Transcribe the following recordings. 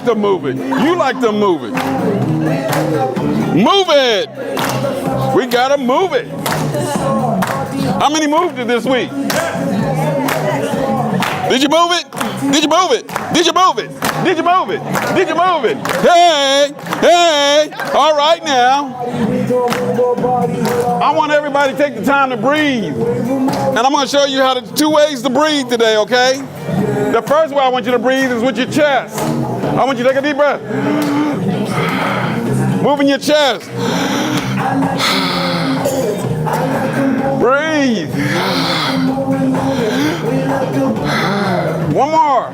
to move it. You like to move it. Move it. We got to move it. How many moved it this week? Did you move it? Did you move it? Did you move it? Did you move it? Did you move it? Hey, hey. All right now. I want everybody to take the time to breathe. And I'm going to show you how to 2 ways to breathe today, okay? The first way I want you to breathe is with your chest. I want you to take a deep breath. Moving your chest. Breathe. One more.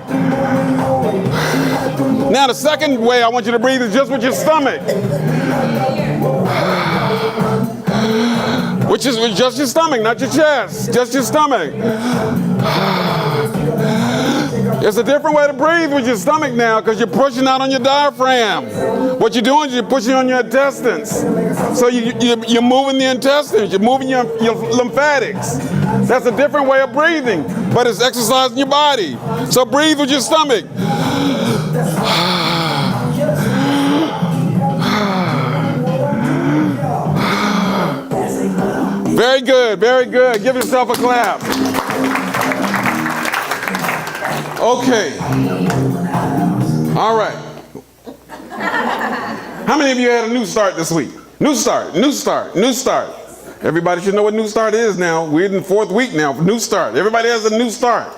Now the second way I want you to breathe is just with your stomach. Which is with just your stomach, not your chest. Just your stomach. It's a different way to breathe with your stomach now because you're pushing out on your diaphragm. What you're doing is you're pushing on your intestines. So you're moving the intestines. You're moving your lymphatics. That's a different way of breathing, but it's exercising your body. So breathe with your stomach. Very good, very good. Give yourself a clap. Okay. All right. How many of you had a new start this week? New start, new start, new start. Everybody should know what new start is now. We're in the 4th week now. New start. Everybody has a new start.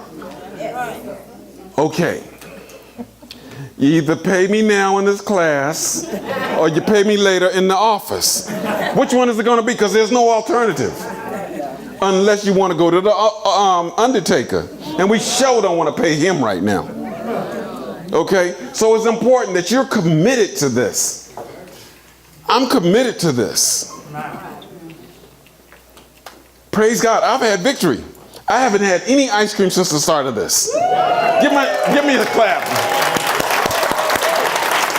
Okay. You either pay me now in this class or you pay me later in the office. Which one is it going to be? Because there's no alternative. Unless you want to go to the undertaker. And we sure don't want to pay him right now. Okay? So it's important that you're committed to this. I'm committed to this. Praise God. I've had victory. I haven't had any ice cream since the start of this. Give me a clap.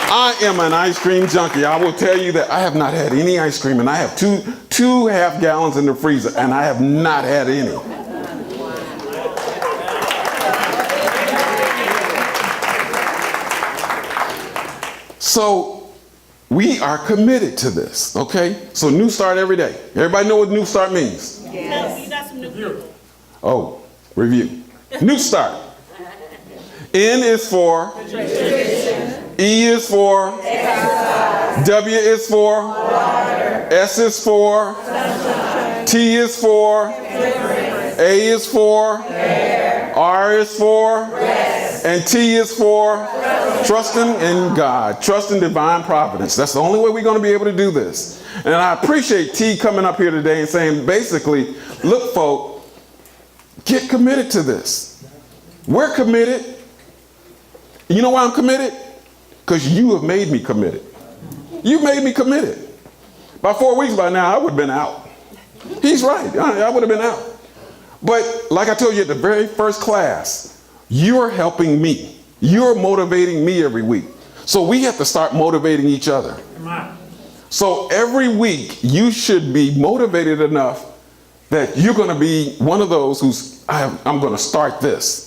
I am an ice cream junkie. I will tell you that I have not had any ice cream, and I have two half gallons in the freezer, and I have not had any. So we are committed to this, okay? So new start every day. Everybody know what new start means? Yes. You got some new people. Oh, review. New start. N is for E is for exercise. W is for water. S is for sunshine. T is for A is for air. R is for rest. And T is for trusting in God, trusting divine providence. That's the only way we're going to be able to do this. And I appreciate T coming up here today and saying basically, look, folk, get committed to this. We're committed. You know why I'm committed? Because you have made me committed. You made me committed. By 4 weeks by now, I would have been out. He's right. I would have been out. But like I told you at the very first class, you're helping me. You're motivating me every week. So we have to start motivating each other. So every week, you should be motivated enough that you're going to be one of those who's, I'm going to start this.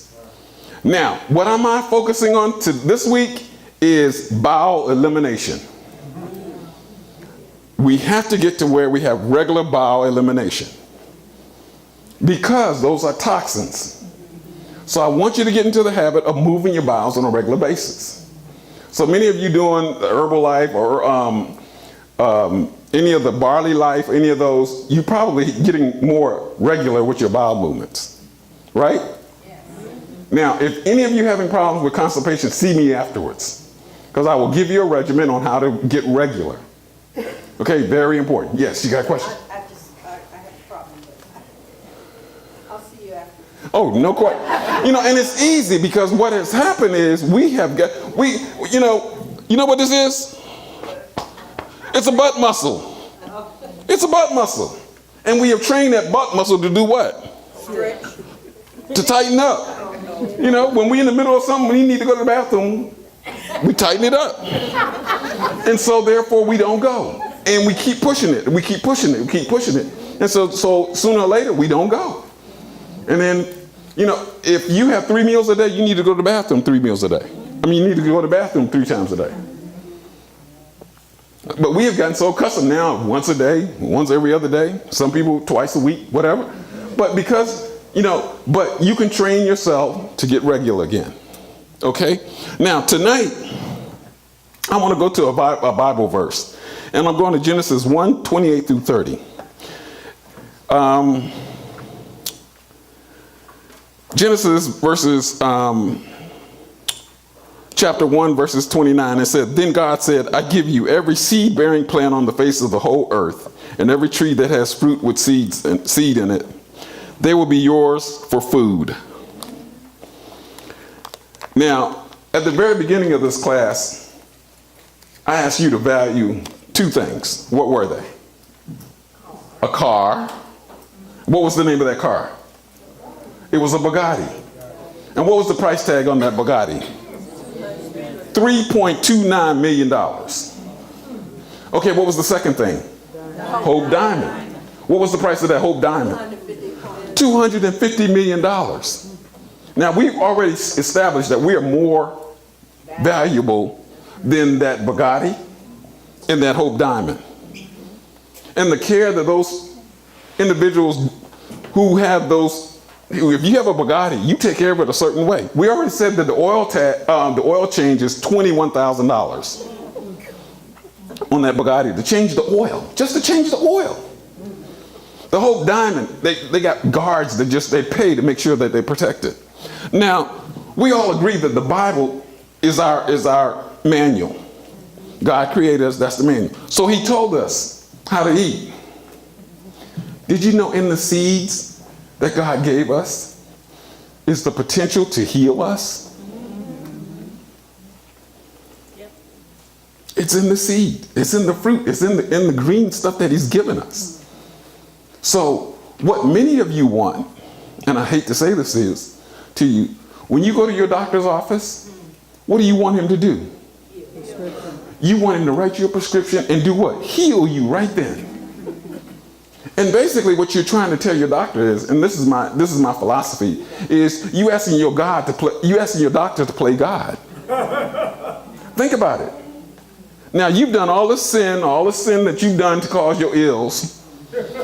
Now, what am I focusing on to this week is bowel elimination. We have to get to where we have regular bowel elimination because those are toxins. So I want you to get into the habit of moving your bowels on a regular basis. So many of you doing Herbalife or any of the Barley Life, any of those, you probably getting more regular with your bowel movements, right? Now, if any of you having problems with constipation, see me afterwards, because I will give you a regimen on how to get regular. Okay, very important. Yes, you got a question? I have a problem with it. I'll see you after. Oh, no question. You know, and it's easy because what has happened is you know what this is? It's a butt muscle. It's a butt muscle. And we have trained that butt muscle to do what? Stretch. To tighten up. You know, when we're in the middle of something, we need to go to the bathroom, we tighten it up. And so therefore we don't go. And we keep pushing it, we keep pushing it, we keep pushing it. And so sooner or later we don't go. And then, you know, if you have 3 meals a day, you need to go to the bathroom 3 meals a day. I mean, you need to go to the bathroom 3 times a day. But we have gotten so accustomed now, once a day, once every other day, some people twice a week, whatever. But because, but you can train yourself to get regular again. Okay? Now, tonight, I want to go to a Bible verse. And I'm going to Genesis 1, 28 through 30. Genesis verses, chapter 1, verses 29, it said, "Then God said, I give you every seed-bearing plant on the face of the whole earth, and every tree that has fruit with seed in it. They will be yours for food." Now, at the very beginning of this class, I asked you to value 2 things. What were they? A car. What was the name of that car? It was a Bugatti. And what was the price tag on that Bugatti? $3.29 million. Okay, what was the second thing? Hope Diamond. What was the price of that Hope Diamond? $250 million. Now, we've already established that we are more valuable than that Bugatti and that Hope Diamond. And the care that those individuals who have those, if you have a Bugatti, you take care of it a certain way. We already said that the oil change is $21,000 on that Bugatti to change the oil, just to change the oil. The Hope Diamond, they got guards that they pay to make sure that they protect it. Now, we all agree that the Bible is our manual. God created us, that's the manual. So he told us how to eat. Did you know in the seeds that God gave us is the potential to heal us? Yep. It's in the seed, it's in the fruit, it's in the green stuff that he's given us. So what many of you want, and I hate to say this is to you, when you go to your doctor's office, what do you want him to do? You want him to write you a prescription and do what? Heal you right then. And basically what you're trying to tell your doctor is, and this is my philosophy, is you asking your doctor to play God. Think about it. Now you've done all the sin that you've done to cause your ills.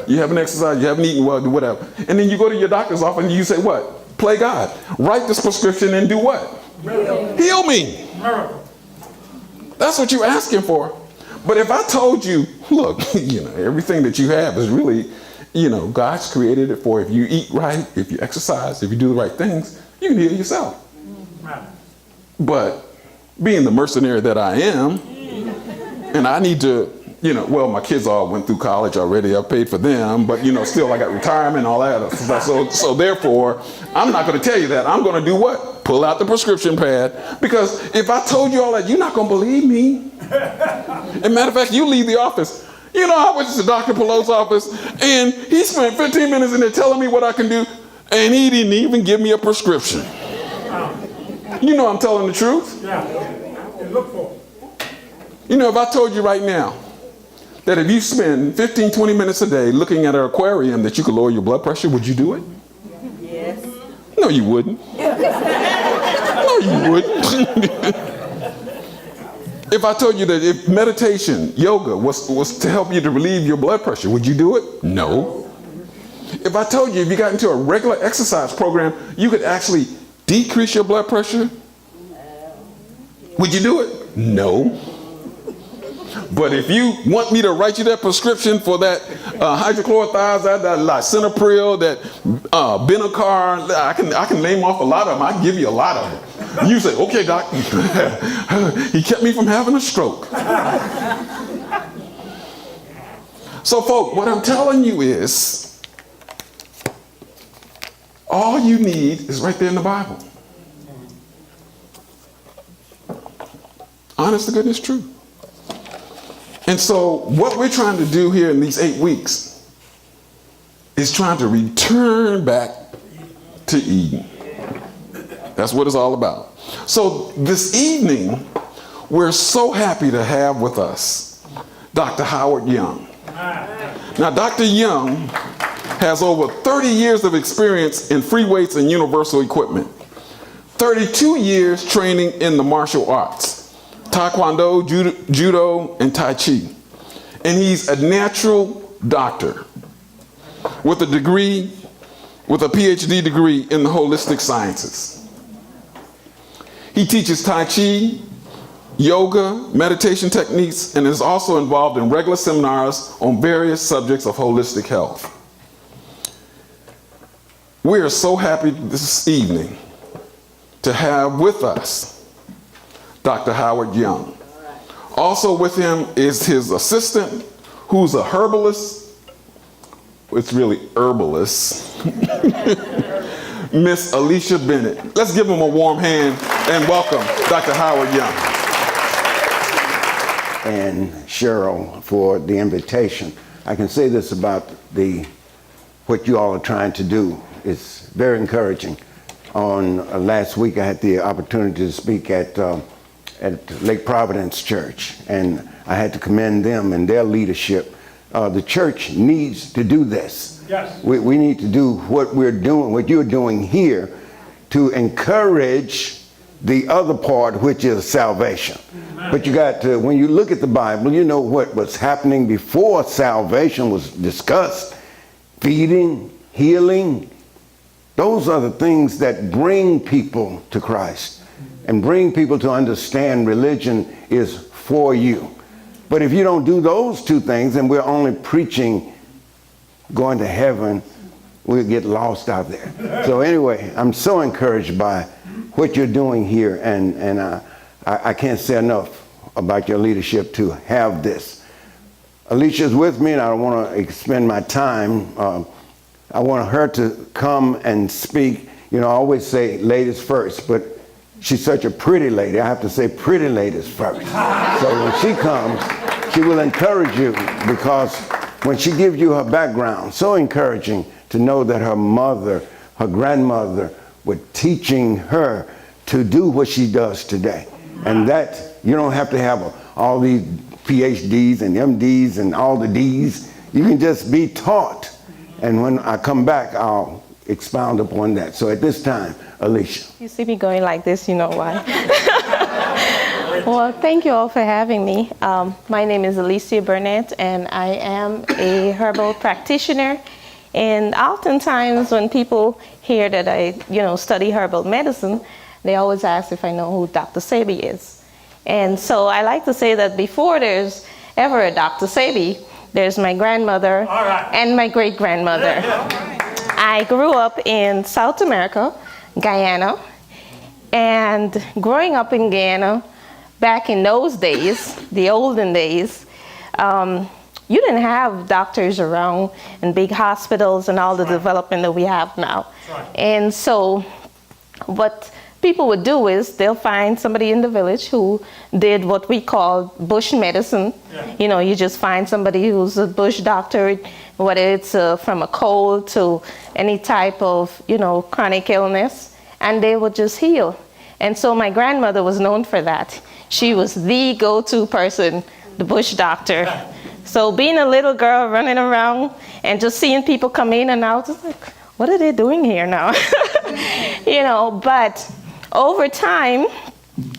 You haven't exercised, you haven't eaten well, whatever. And then you go to your doctor's office and you say what? Play God. Write this prescription and do what? Heal me. That's what you're asking for. But if I told you, look, everything that you have is really, God's created it for. If you eat right, if you exercise, if you do the right things, you can heal yourself. But being the mercenary that I am, and I need to, my kids all went through college already. I paid for them, but still I got retirement and all that. So therefore, I'm not going to tell you that. I'm going to do what? Pull out the prescription pad. Because if I told you all that, you're not going to believe me. And matter of fact, you leave the office. I went to Dr. Pelot's office, and he spent 15 minutes in there telling me what I can do, and he didn't even give me a prescription. I'm telling the truth. Look for it. If I told you right now that if you spend 15, 20 minutes a day looking at an aquarium that you could lower your blood pressure, would you do it? Yes. No, you wouldn't. No, you wouldn't. If I told you that if meditation, yoga, was to help you to relieve your blood pressure, would you do it? No. If I told you if you got into a regular exercise program, you could actually decrease your blood pressure, would you do it? No. But if you want me to write you that prescription for that hydrochlorothiazide, that lisinopril, that Benocar, I can name off a lot of them. I can give you a lot of them. You say, okay, doc, he kept me from having a stroke. So, folks, what I'm telling you is, all you need is right there in the Bible. Honest to goodness truth. And so what we're trying to do here in these 8 weeks is trying to return back to Eden. That's what it's all about. So this evening, we're so happy to have with us Dr. Howard Young. Now, Dr. Young has over 30 years of experience in free weights and universal equipment. 32 years training in the martial arts, Taekwondo, Judo, and Tai Chi. And he's a natural doctor with a PhD degree in the holistic sciences. He teaches Tai Chi, yoga, meditation techniques, and is also involved in regular seminars on various subjects of holistic health. We are so happy this evening to have with us Dr. Howard Young. Also with him is his assistant, who's a herbalist. It's really herbalist. Miss Alicia Bennett. Let's give him a warm hand and welcome Dr. Howard Young. And Cheryl for the invitation. I can say this about what you all are trying to do. It's very encouraging. On last week, I had the opportunity to speak at Lake Providence Church, and I had to commend them and their leadership. The church needs to do this. Yes. We need to do what we're doing, what you're doing here, to encourage the other part, which is salvation. Amen. But you got to, when you look at the Bible, you know what was happening before salvation was discussed. Feeding, healing, those are the things that bring people to Christ and bring people to understand religion is for you. But if you don't do those two things and we're only preaching going to heaven, we'll get lost out there. So anyway, I'm so encouraged by what you're doing here, and I can't say enough about your leadership to have this. Alicia's with me, and I don't want to expend my time. I want her to come and speak. You know, I always say ladies first, but she's such a pretty lady. I have to say pretty ladies first. So when she comes, she will encourage you, because when she gives you her background, so encouraging to know that her mother, her grandmother, were teaching her to do what she does today. And that, you don't have to have all these PhDs and MDs and all the Ds. You can just be taught. And when I come back, I'll expound upon that. So at this time, Alicia. You see me going like this, you know why. Well, thank you all for having me. My name is Alicia Burnett, and I am a herbal practitioner. And oftentimes when people hear that I, study herbal medicine, they always ask if I know who Dr. Sebi is. And so I like to say that before there's ever a Dr. Sebi, there's my grandmother and my great-grandmother. I grew up in South America, Guyana, and growing up in Guyana, back in those days, the olden days, you didn't have doctors around and big hospitals and all the development that we have now. And so what people would do is they'll find somebody in the village who did what we call bush medicine. You just find somebody who's a bush doctor, whether it's from a cold to any type of, chronic illness, and they would just heal. And so my grandmother was known for that. She was the go-to person, the bush doctor. So being a little girl running around and just seeing people come in and out, it's like, what are they doing here now? But over time,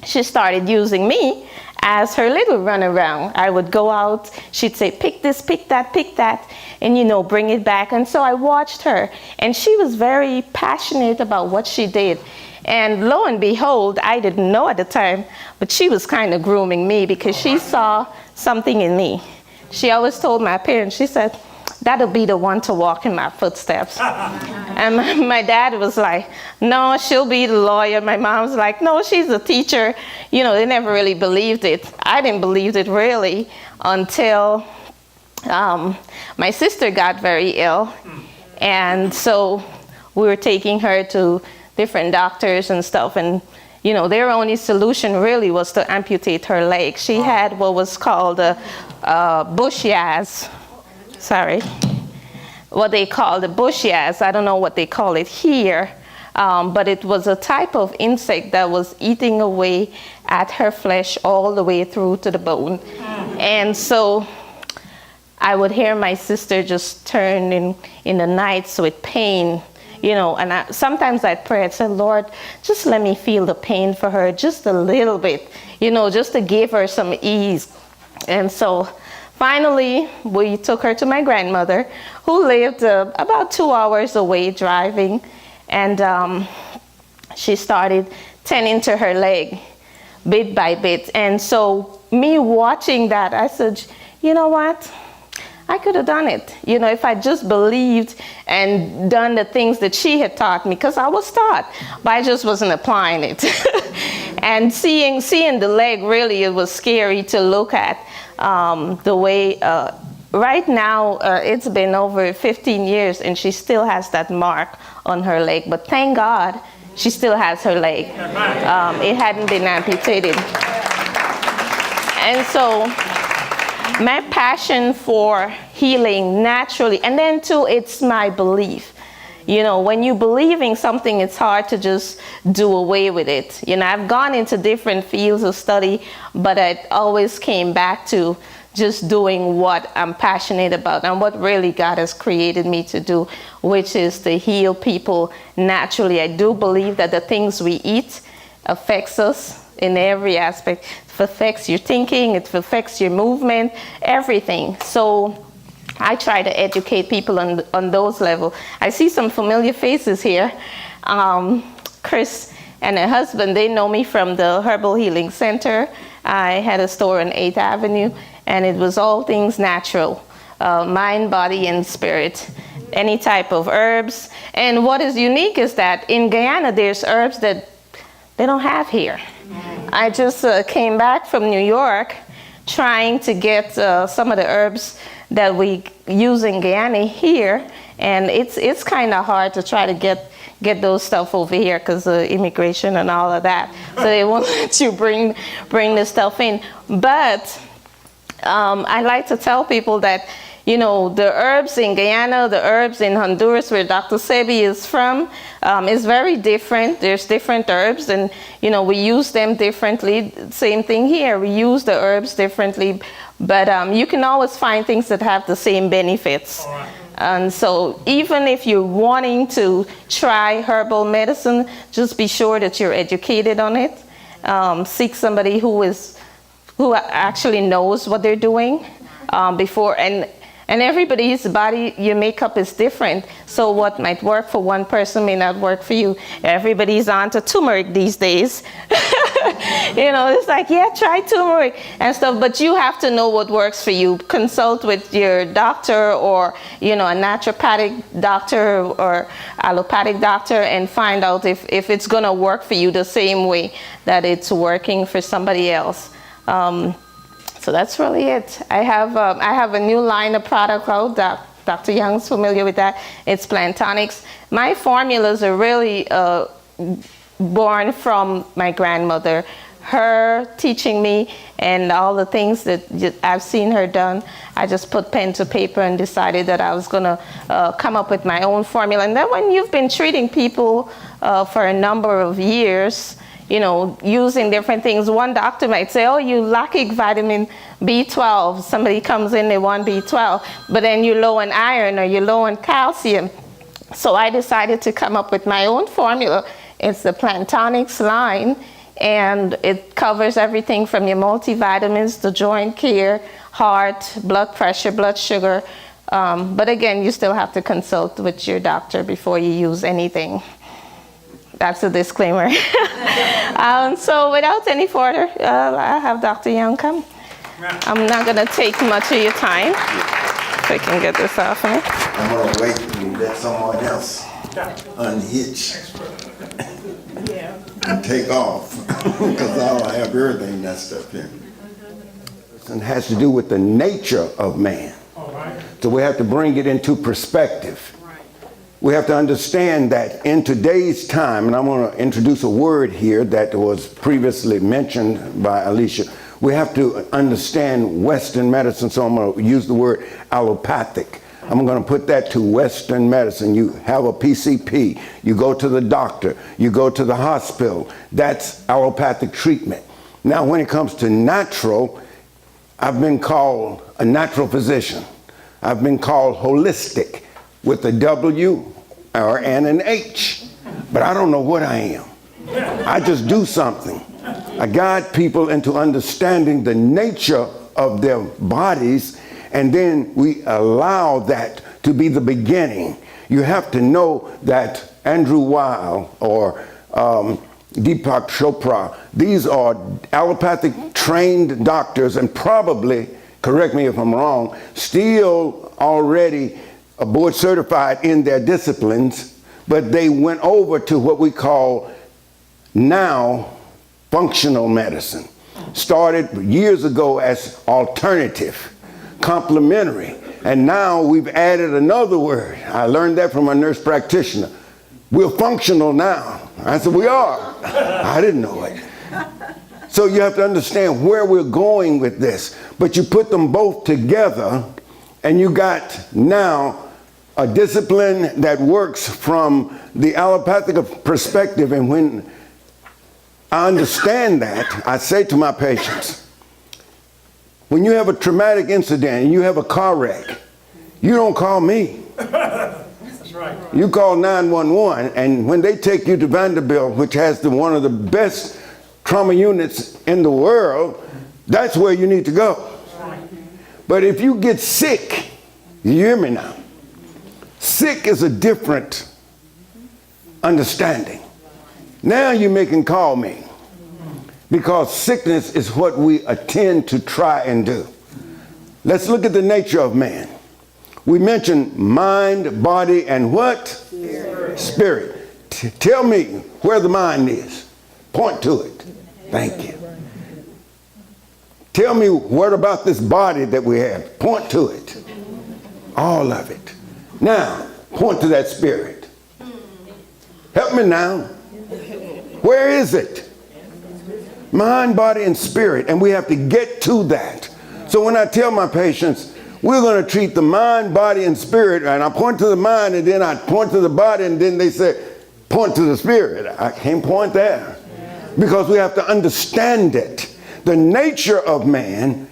she started using me as her little runaround. I would go out, she'd say, pick this, pick that, and bring it back. And so I watched her, and she was very passionate about what she did. And lo and behold, I didn't know at the time, but she was kind of grooming me because she saw something in me. She always told my parents, she said, that'll be the one to walk in my footsteps. And my dad was like, no, she'll be the lawyer. My mom's like, no, she's a teacher. They never really believed it. I didn't believe it really until my sister got very ill. And so we were taking her to different doctors and stuff. And, their only solution really was to amputate her leg. She had what was called a bush yaz. What they call the bush yaz. I don't know what they call it here, but it was a type of insect that was eating away at her flesh all the way through to the bone. And so I would hear my sister just turn in the nights with pain, and sometimes I'd pray, I'd say, Lord, just let me feel the pain for her just a little bit, just to give her some ease. And so finally, we took her to my grandmother, who lived about 2 hours away driving, and she started tending to her leg bit by bit. And so me watching that, I said, you know what? I could have done it, if I just believed and done the things that she had taught me, because I was taught, but I just wasn't applying it. And seeing the leg, really, it was scary to look at. The way right now, it's been over 15 years, and she still has that mark on her leg. But thank God, she still has her leg. It hadn't been amputated. And so my passion for healing naturally, and then too, it's my belief. When you believe in something, it's hard to just do away with it. I've gone into different fields of study, but I always came back to just doing what I'm passionate about and what really God has created me to do, which is to heal people naturally. I do believe that the things we eat affects us in every aspect. It affects your thinking, it affects your movement, everything. So I try to educate people on those levels. I see some familiar faces here. Chris and her husband, they know me from the Herbal Healing Center. I had a store on 8th Avenue, and it was all things natural, mind, body, and spirit. Any type of herbs. And what is unique is that in Guyana, there's herbs that they don't have here. I just came back from New York trying to get some of the herbs that we use in Guyana here, and it's kind of hard to try to get those stuff over here because of immigration and all of that. So they won't let you bring the stuff in. But I like to tell people that the herbs in Guyana, the herbs in Honduras, where Dr. Sebi is from, is very different. There's different herbs, and we use them differently. Same thing here. We use the herbs differently, but you can always find things that have the same benefits. And so even if you're wanting to try herbal medicine, just be sure that you're educated on it. Seek somebody who actually knows what they're doing before. And everybody's body, your makeup is different. So what might work for one person may not work for you. Everybody's on to turmeric these days. It's like, yeah, try turmeric and stuff. But you have to know what works for you. Consult with your doctor or, a naturopathic doctor or allopathic doctor and find out if it's going to work for you the same way that it's working for somebody else. So that's really it. I have a new line of product out. Dr. Young's familiar with that. It's Plantonics. My formulas are really born from my grandmother. Her teaching me and all the things that I've seen her done. I just put pen to paper and decided that I was going to come up with my own formula. And then when you've been treating people for a number of years, using different things. One doctor might say, oh, you lacking vitamin B12. Somebody comes in, they want B12, but then you're low in iron or you're low in calcium. So I decided to come up with my own formula. It's the Plantonics line, and it covers everything from your multivitamins, the joint care, heart, blood pressure, blood sugar. But again, you still have to consult with your doctor before you use anything. That's a disclaimer. So without any further, I have Dr. Young come. I'm not going to take much of your time. If I can get this off of me. I'm going to wait and let someone else unhitch and take off because I don't have everything messed up here. It has to do with the nature of man. So we have to bring it into perspective. We have to understand that in today's time, and I'm going to introduce a word here that was previously mentioned by Alicia. We have to understand Western medicine, so I'm going to use the word allopathic. I'm going to put that to Western medicine. You have a PCP, you go to the doctor, you go to the hospital. That's allopathic treatment. Now, when it comes to natural, I've been called a natural physician. I've been called holistic with a W and an H, but I don't know what I am. I just do something. I guide people into understanding the nature of their bodies, and then we allow that to be the beginning. You have to know that Andrew Weil or Deepak Chopra, these are allopathic trained doctors, and probably, correct me if I'm wrong, still already board certified in their disciplines, but they went over to what we call now functional medicine. Started years ago as alternative, complementary, and now we've added another word. I learned that from a nurse practitioner. We're functional now. I said, we are. I didn't know it. So you have to understand where we're going with this. But you put them both together, and you got now a discipline that works from the allopathic perspective. And when I understand that, I say to my patients, when you have a traumatic incident and you have a car wreck, you don't call me. That's right. You call 911, and when they take you to Vanderbilt, which has one of the best trauma units in the world, that's where you need to go. But if you get sick, you hear me now? Sick is a different understanding. Now you can call me, because sickness is what we attend to try and do. Let's look at the nature of man. We mentioned mind, body, and what? Spirit. Tell me where the mind is. Point to it. Thank you. Tell me what about this body that we have. Point to it. All of it. Now, point to that spirit. Help me now. Where is it? Mind, body, and spirit. And we have to get to that. So when I tell my patients, we're going to treat the mind, body, and spirit, and I point to the mind, and then I point to the body, and then they say, point to the spirit. I can't point there. Because we have to understand it. The nature of man,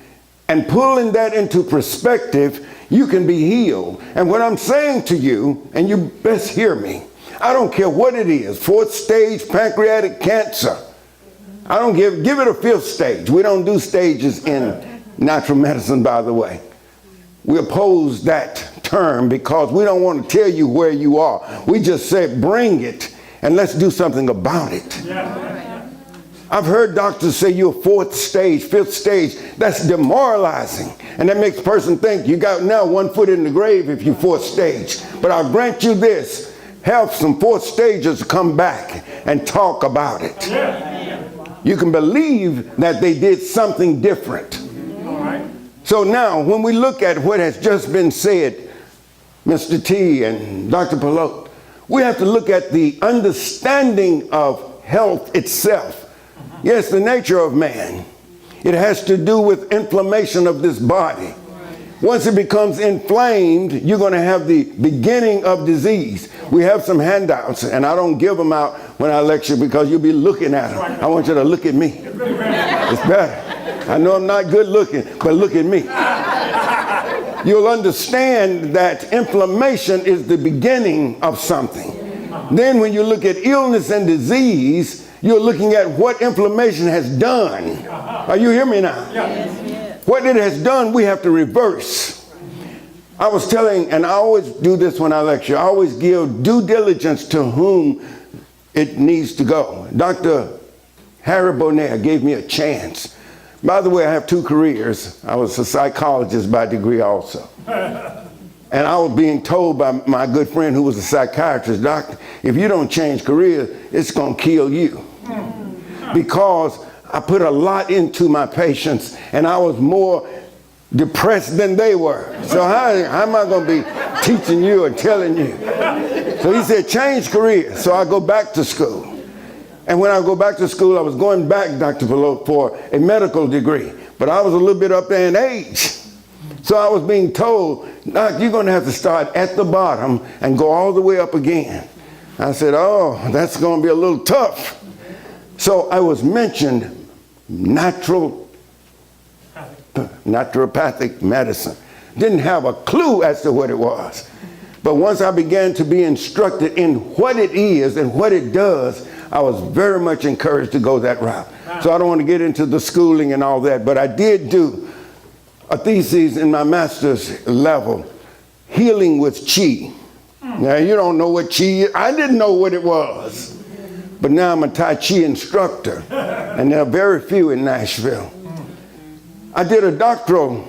and pulling that into perspective, you can be healed. And what I'm saying to you, and you best hear me, I don't care what it is, 4th stage pancreatic cancer. I don't give it a 5th stage. We don't do stages in natural medicine, by the way. We oppose that term because we don't want to tell you where you are. We just say, bring it and let's do something about it. I've heard doctors say you're 4th stage, 5th stage. That's demoralizing. And that makes a person think you got now 1 foot in the grave if you're 4th stage. But I'll grant you this, have some 4th stagers come back and talk about it. You can believe that they did something different. So now, when we look at what has just been said, Mr. T and Dr. Pelot, we have to look at the understanding of health itself. Yes, the nature of man. It has to do with inflammation of this body. Once it becomes inflamed, you're going to have the beginning of disease. We have some handouts, and I don't give them out when I lecture because you'll be looking at them. I want you to look at me. It's better. I know I'm not good looking, but look at me. You'll understand that inflammation is the beginning of something. Then when you look at illness and disease, you're looking at what inflammation has done. Are you hearing me now? Yes. What it has done, we have to reverse. I was telling, and I always do this when I lecture, I always give due diligence to whom it needs to go. Dr. Harry Bonaire gave me a chance. By the way, I have 2 careers. I was a psychologist by degree also. And I was being told by my good friend who was a psychiatrist, doctor, if you don't change careers, it's going to kill you. Because I put a lot into my patients, and I was more depressed than they were. So how am I going to be teaching you or telling you? So he said, change careers. So I go back to school. And when I go back to school, I was going back, Dr. Pelot, for a medical degree. But I was a little bit up there in age. So I was being told, Doc, you're going to have to start at the bottom and go all the way up again. I said, oh, that's going to be a little tough. So I was mentioned naturopathic medicine. Didn't have a clue as to what it was. But once I began to be instructed in what it is and what it does, I was very much encouraged to go that route. So I don't want to get into the schooling and all that, but I did do a thesis in my master's level, healing with chi. Now, you don't know what chi is. I didn't know what it was. But now I'm a Tai Chi instructor, and there are very few in Nashville. I did a doctoral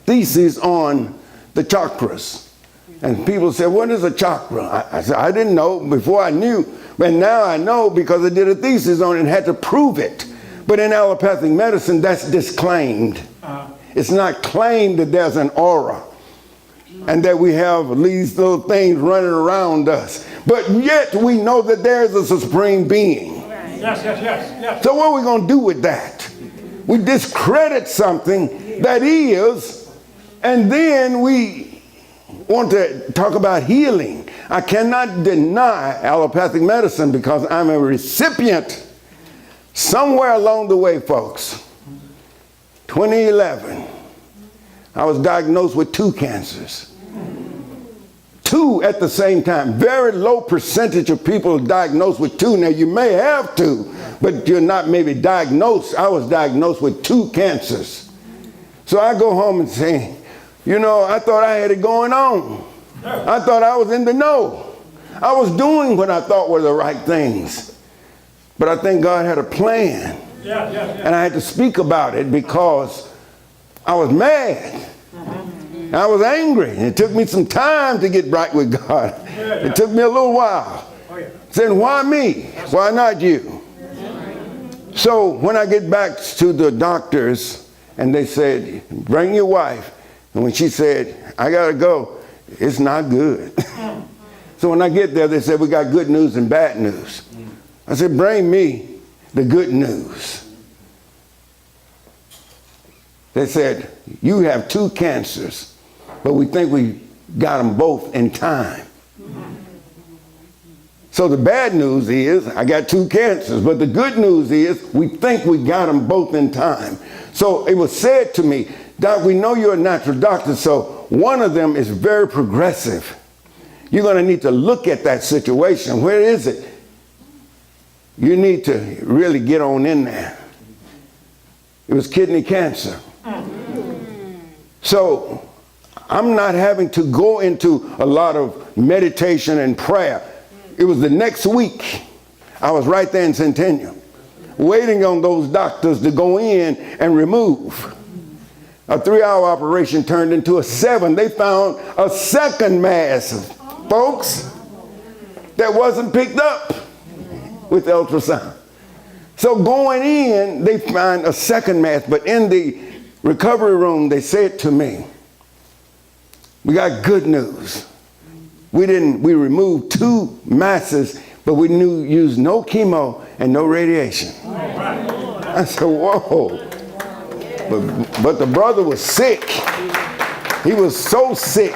thesis on the chakras. And people said, what is a chakra? I said, I didn't know before I knew, but now I know because I did a thesis on it and had to prove it. But in allopathic medicine, that's disclaimed. It's not claimed that there's an aura and that we have these little things running around us. But yet we know that there's a supreme being. Yes. So what are we going to do with that? We discredit something that is, and then we want to talk about healing. I cannot deny allopathic medicine because I'm a recipient. Somewhere along the way, folks, 2011, I was diagnosed with 2 cancers. 2 at the same time. Very low percentage of people are diagnosed with 2. Now, you may have 2, but you're not maybe diagnosed. I was diagnosed with 2 cancers. So I go home and say, you know, I thought I had it going on. I thought I was in the know. I was doing what I thought were the right things. But I think God had a plan. And I had to speak about it because I was mad. I was angry. It took me some time to get right with God. It took me a little while. Saying, why me? Why not you? So when I get back to the doctors and they said, bring your wife. And when she said, I got to go, it's not good. So when I get there, they said, we got good news and bad news. I said, bring me the good news. They said, you have 2 cancers, but we think we got them both in time. So the bad news is I got 2 cancers, but the good news is we think we got them both in time. So it was said to me, Doc, we know you're a natural doctor, so one of them is very progressive. You're going to need to look at that situation. Where is it? You need to really get on in there. It was kidney cancer. So I'm not having to go into a lot of meditation and prayer. It was the next week. I was right there in Centennial, waiting on those doctors to go in and remove. A 3-hour operation turned into a 7. They found a second mass, folks, that wasn't picked up with ultrasound. So going in, they find a second mass, but in the recovery room, they said to me, we got good news. We removed 2 masses, but we used no chemo and no radiation. I said, whoa. But the brother was sick. He was so sick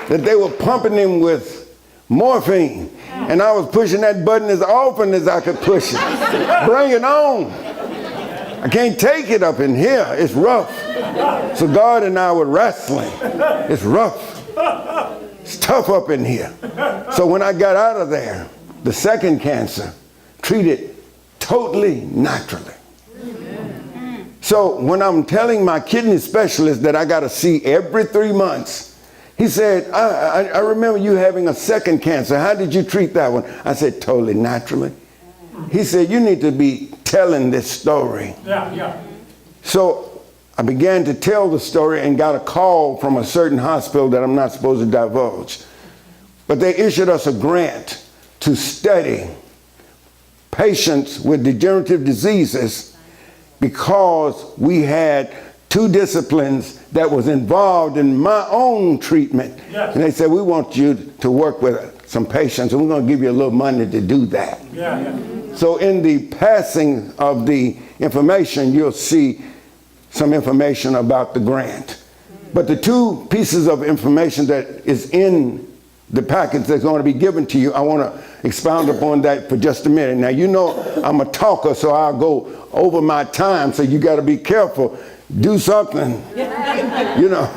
that they were pumping him with morphine. And I was pushing that button as often as I could push it. Bring it on. I can't take it up in here. It's rough. So God and I were wrestling. It's rough. It's tough up in here. So when I got out of there, the second cancer treated totally naturally. So when I'm telling my kidney specialist that I got to see every 3 months, he said, I remember you having a second cancer. How did you treat that one? I said, totally naturally. He said, you need to be telling this story. So I began to tell the story and got a call from a certain hospital that I'm not supposed to divulge. But they issued us a grant to study patients with degenerative diseases because we had 2 disciplines that was involved in my own treatment. And they said, we want you to work with some patients and we're going to give you a little money to do that. So in the passing of the information, you'll see some information about the grant. But the 2 pieces of information that is in the package that's going to be given to you, I want to expound upon that for just a minute. Now, you know I'm a talker, so I'll go over my time, so you got to be careful. Do something, you know,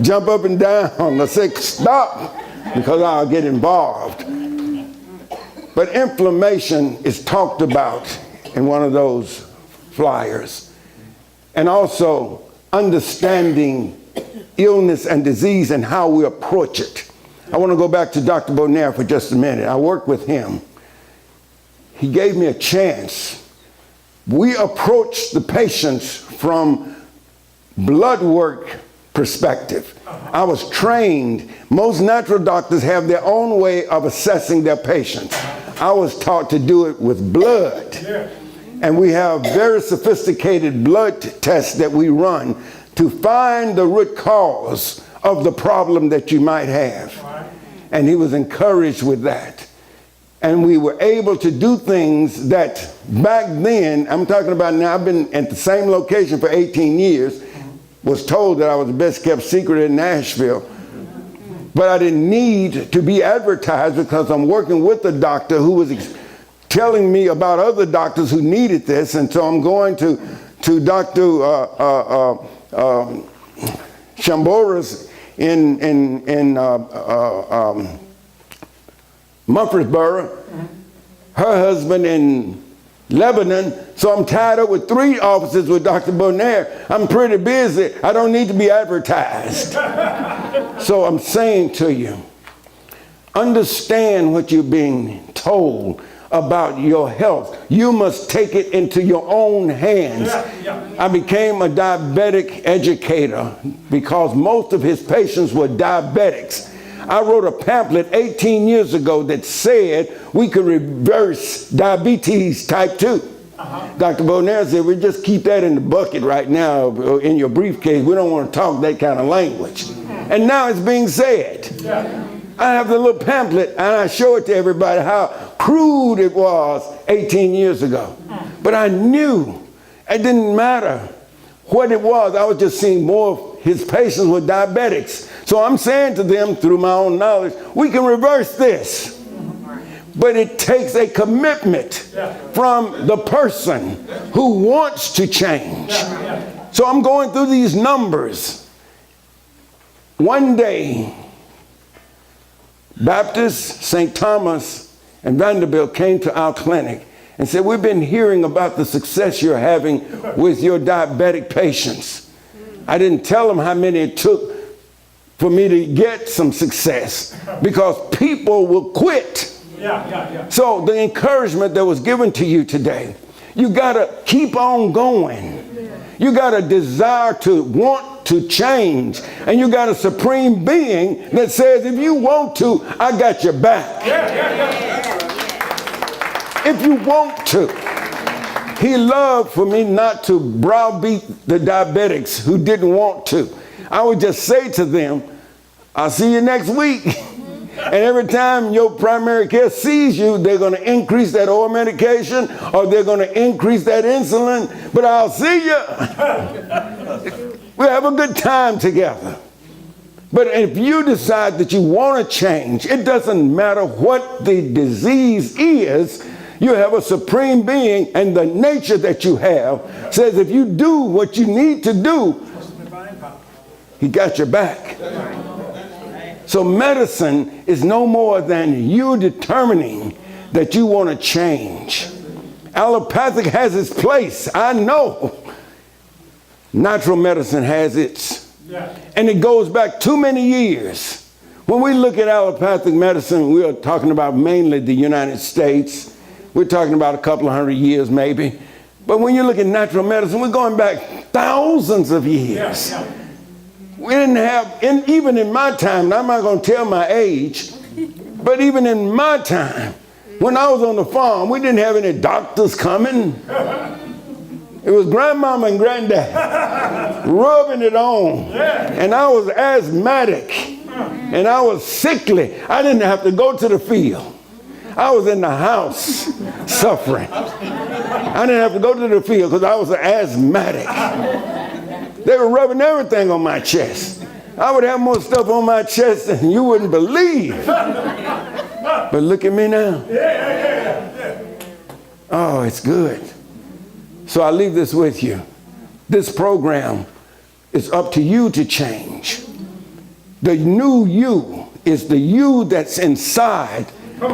jump up and down or say, stop. because I'll get involved. But inflammation is talked about in one of those flyers. And also understanding illness and disease and how we approach it. I want to go back to Dr. Bonaire for just a minute. I worked with him. He gave me a chance. We approached the patients from blood work perspective. I was trained. Most natural doctors have their own way of assessing their patients. I was taught to do it with blood. And we have very sophisticated blood tests that we run to find the root cause of the problem that you might have. And he was encouraged with that. And we were able to do things that back then, I'm talking about now, I've been at the same location for 18 years, was told that I was the best kept secret in Nashville. But I didn't need to be advertised because I'm working with a doctor who was telling me about other doctors who needed this. And so I'm going to Dr. Shambora's in Murfreesboro, her husband in Lebanon. So I'm tied up with 3 offices with Dr. Bonaire. I'm pretty busy. I don't need to be advertised. So I'm saying to you, understand what you're being told about your health. You must take it into your own hands. I became a diabetic educator because most of his patients were diabetics. I wrote a pamphlet 18 years ago that said we could reverse diabetes type 2. Dr. Bonaire said, we just keep that in the bucket right now in your briefcase. We don't want to talk that kind of language. And now it's being said. I have the little pamphlet and I show it to everybody how crude it was 18 years ago. But I knew it didn't matter what it was. I was just seeing more of his patients with diabetics. So I'm saying to them through my own knowledge, we can reverse this. But it takes a commitment from the person who wants to change. So I'm going through these numbers. One day, Baptist, St. Thomas, and Vanderbilt came to our clinic and said, we've been hearing about the success you're having with your diabetic patients. I didn't tell them how many it took for me to get some success because people will quit. So the encouragement that was given to you today, you got to keep on going. You got a desire to want to change. And you got a supreme being that says, if you want to, I got your back. If you want to. He loved for me not to browbeat the diabetics who didn't want to. I would just say to them, I'll see you next week. And every time your primary care sees you, they're going to increase that oral medication or they're going to increase that insulin. But I'll see you. We'll have a good time together. But if you decide that you want to change, it doesn't matter what the disease is. You have a supreme being, and the nature that you have says if you do what you need to do, he got your back. So medicine is no more than you determining that you want to change. Allopathic has its place. I know. Natural medicine has its. And it goes back too many years. When we look at allopathic medicine, we are talking about mainly the United States. We're talking about a couple of hundred years maybe. But when you look at natural medicine, we're going back thousands of years. We didn't have, even in my time, and I'm not going to tell my age, but even in my time, when I was on the farm, we didn't have any doctors coming. It was grandmama and granddad rubbing it on. And I was asthmatic and I was sickly. I didn't have to go to the field. I was in the house suffering. I didn't have to go to the field because I was an asthmatic. They were rubbing everything on my chest. I would have more stuff on my chest than you wouldn't believe. But look at me now. Oh, it's good. So I leave this with you. This program is up to you to change. The new you It's the you that's inside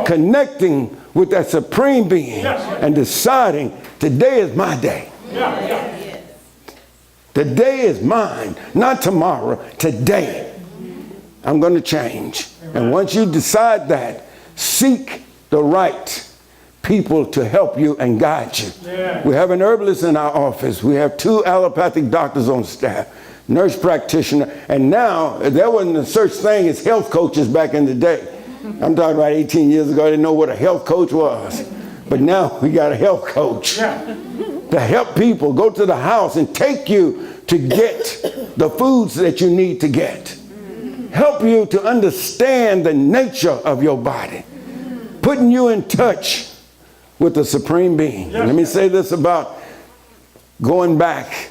connecting with that supreme being and deciding today is my day. Today is mine, not tomorrow, today. I'm going to change. And once you decide that, seek the right people to help you and guide you. We have an herbalist in our office. We have 2 allopathic doctors on staff, nurse practitioner, and now there wasn't such thing as health coaches back in the day. I'm talking about 18 years ago. I didn't know what a health coach was. But now we got a health coach to help people go to the house and take you to get the foods that you need to get. Help you to understand the nature of your body. Putting you in touch with the Supreme Being. Let me say this about going back.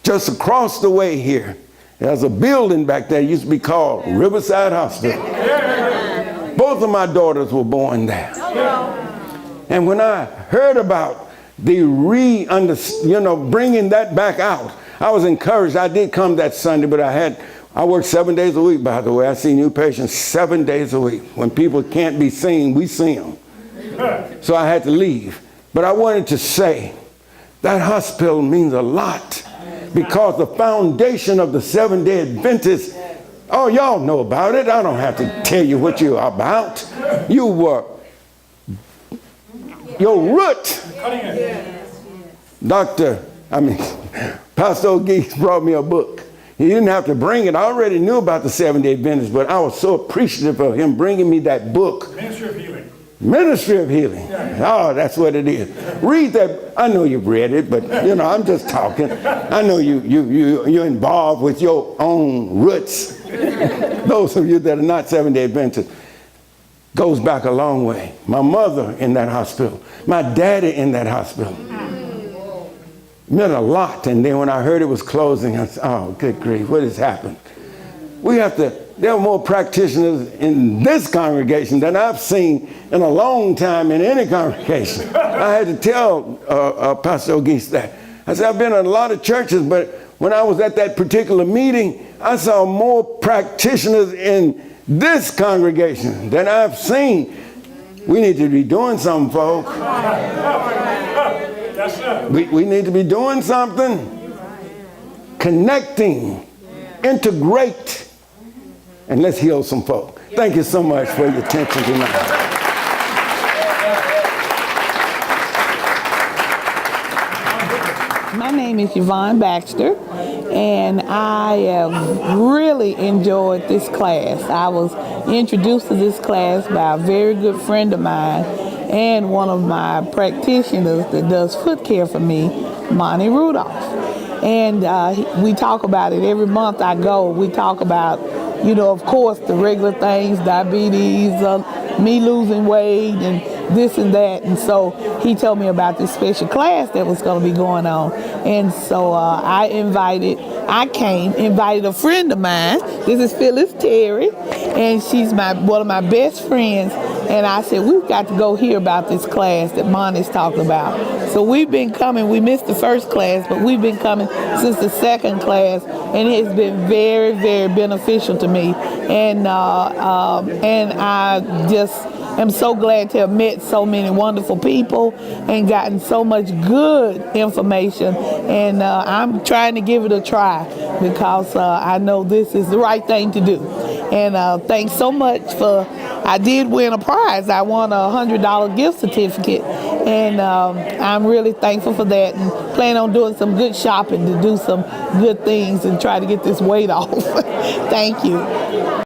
Just across the way here, there's a building back there used to be called Riverside Hospital. Both of my daughters were born there. And when I heard about the bringing that back out, I was encouraged. I did come that Sunday, but I work 7 days a week, by the way. I see new patients 7 days a week. When people can't be seen, we see them. So I had to leave. But I wanted to say that hospital means a lot because the foundation of the Seventh-day Adventists, oh, y'all know about it. I don't have to tell you what you're about. You were your root. Pastor O'Geese brought me a book. He didn't have to bring it. I already knew about the Seventh-day Adventists, but I was so appreciative of him bringing me that book. Ministry of Healing. Ministry of Healing. Oh, that's what it is. Read that. I know you've read it, but I'm just talking. I know you're involved with your own roots. Those of you that are not Seventh-day Adventists, goes back a long way. My mother in that hospital, my daddy in that hospital. Meant a lot. And then when I heard it was closing, I said, oh, good grief, what has happened? There are more practitioners in this congregation than I've seen in a long time in any congregation. I had to tell Pastor O'Geese that. I said, I've been in a lot of churches, but when I was at that particular meeting, I saw more practitioners in this congregation than I've seen. We need to be doing something, folks. We need to be doing something. Connecting. Integrate. And let's heal some folk. Thank you so much for your attention tonight. My name is Yvonne Baxter, and I have really enjoyed this class. I was introduced to this class by a very good friend of mine and one of my practitioners that does foot care for me, Monty Rudolph. And we talk about it every month I go. We talk about, of course, the regular things, diabetes, me losing weight, and this and that. And so he told me about this special class that was going to be going on. And so I invited a friend of mine. This is Phyllis Terry, and she's one of my best friends. And I said, we've got to go hear about this class that Monty's talking about. So we've been coming. We missed the first class, but we've been coming since the second class, and it has been very, very beneficial to me. And I just am so glad to have met so many wonderful people and gotten so much good information. And I'm trying to give it a try because I know this is the right thing to do. And thanks so much I did win a prize. I won a $100 gift certificate. And I'm really thankful for that and plan on doing some good shopping to do some good things and try to get this weight off. Thank you.